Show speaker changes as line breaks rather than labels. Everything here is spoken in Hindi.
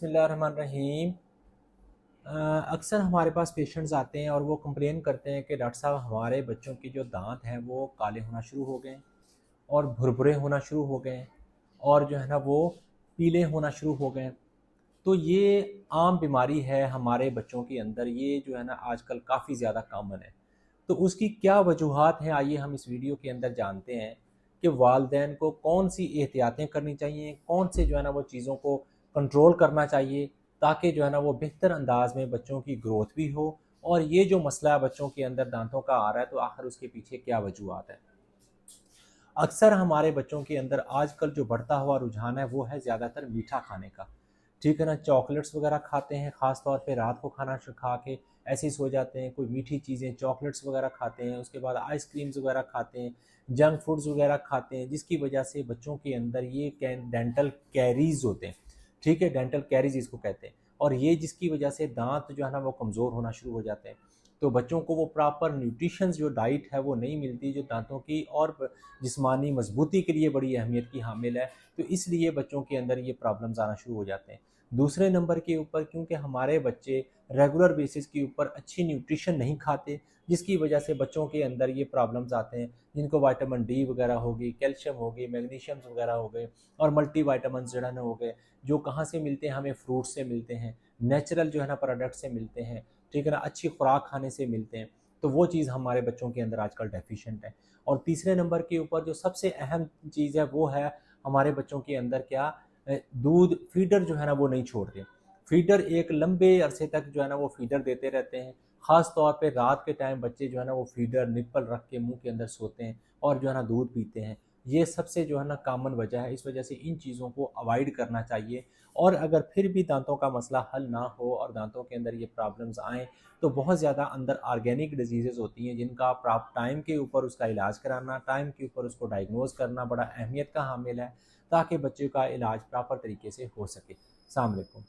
बिस्मिल्लाहिर्रहमानिर्रहीम। अक्सर हमारे पास पेशेंट्स आते हैं और वो कंप्लेन करते हैं कि डॉक्टर साहब हमारे बच्चों के जो दांत हैं वो काले होना शुरू हो गए और भुरभुरे होना शुरू हो गए और जो है ना वो पीले होना शुरू हो गए। तो ये आम बीमारी है हमारे बच्चों के अंदर, ये जो है ना आजकल काफ़ी ज़्यादा कॉमन है। तो उसकी क्या वजूहात हैं, आइए हम इस वीडियो के अंदर जानते हैं कि वालिदैन को कौन सी एहतियातें करनी चाहिए, कौन से जो है ना वो चीज़ों को कंट्रोल करना चाहिए, ताकि जो है ना वो बेहतर अंदाज में बच्चों की ग्रोथ भी हो। और ये जो मसला बच्चों के अंदर दांतों का आ रहा है, तो आखिर उसके पीछे क्या वजूहात है। अक्सर हमारे बच्चों के अंदर आजकल जो बढ़ता हुआ रुझान है वो है ज़्यादातर मीठा खाने का। ठीक है ना, चॉकलेट्स वगैरह खाते हैं, ख़ास तौर पे रात को खाना खा के ऐसे ही सो जाते हैं। कोई मीठी चीज़ें, चॉकलेट्स वगैरह खाते हैं, उसके बाद आइसक्रीम्स वगैरह खाते हैं, जंक फूड्स वगैरह खाते हैं, जिसकी वजह से बच्चों के अंदर ये डेंटल कैरीज होते हैं। ठीक है, डेंटल कैरीज इसको कहते हैं। और ये जिसकी वजह से दांत जो है ना वो कमज़ोर होना शुरू हो जाते हैं। तो बच्चों को वो प्रॉपर न्यूट्रिशंस जो डाइट है वो नहीं मिलती, जो दांतों की और जिस्मानी मजबूती के लिए बड़ी अहमियत की हामिल है। तो इसलिए बच्चों के अंदर ये प्रॉब्लम्स आना शुरू हो जाते हैं। दूसरे नंबर के ऊपर क्योंकि हमारे बच्चे रेगुलर बेसिस के ऊपर अच्छी न्यूट्रिशन नहीं खाते, जिसकी वजह से बच्चों के अंदर ये प्रॉब्लम्स आते हैं, जिनको विटामिन डी वगैरह हो गई, कैल्शियम हो गई, मैग्नीशियम्स वगैरह हो गए और मल्टी वाइटामिन जो है ना हो गए, जो कहाँ से मिलते हैं, हमें फ्रूट से मिलते हैं, नेचुरल जो है ना प्रोडक्ट से मिलते हैं। ठीक है ना, अच्छी खुराक खाने से मिलते हैं। तो वो चीज़ हमारे बच्चों के अंदर आजकल डेफिशिएंट है। और तीसरे नंबर के ऊपर जो सबसे अहम चीज़ है वो है हमारे बच्चों के अंदर क्या, दूध फीडर जो है ना वो नहीं छोड़ते। फीडर एक लंबे अरसे तक जो है ना वो फीडर देते रहते हैं। ख़ास तौर पे रात के टाइम बच्चे जो है ना वो फीडर निप्पल रख के मुंह के अंदर सोते हैं और जो है ना दूध पीते हैं। ये सबसे जो है ना कॉमन वजह है। इस वजह से इन चीज़ों को अवॉइड करना चाहिए। और अगर फिर भी दांतों का मसला हल ना हो और दांतों के अंदर ये प्रॉब्लम्स आएँ, तो बहुत ज़्यादा अंदर ऑर्गेनिक डिजीज़ेज़ होती हैं, जिनका प्राप्त टाइम के ऊपर उसका इलाज कराना, टाइम के ऊपर उसको डायग्नोज करना बड़ा अहमियत का हामिल है, ताकि बच्चे का इलाज प्रॉपर तरीके से हो सके। अस्सलाम वालेकुम।